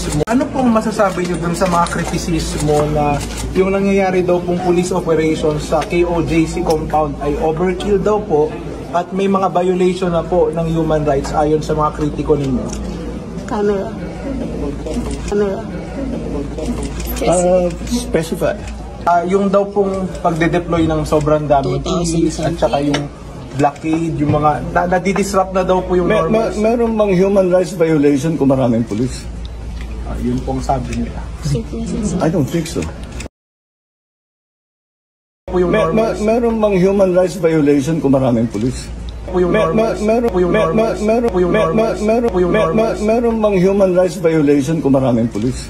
kritisismo. Ano pong masasabi niyo dun sa mga kritisismo na yung nangyayari daw pong police operations sa KOJC compound ay overkill daw po at may mga violation na po ng human rights ayon sa mga kritiko ninyo? Camera. Specify. Yung daw pong pagde-deploy ng sobrang daming police at saka yung blockade, yung mga nadidisrupt na daw po yung normals. Meron bang human rights violation kung maraming police? Yun pong sabi nila. I don't think so. Meron bang human rights violation kung maraming police? Meron bang human rights violation kung maraming police?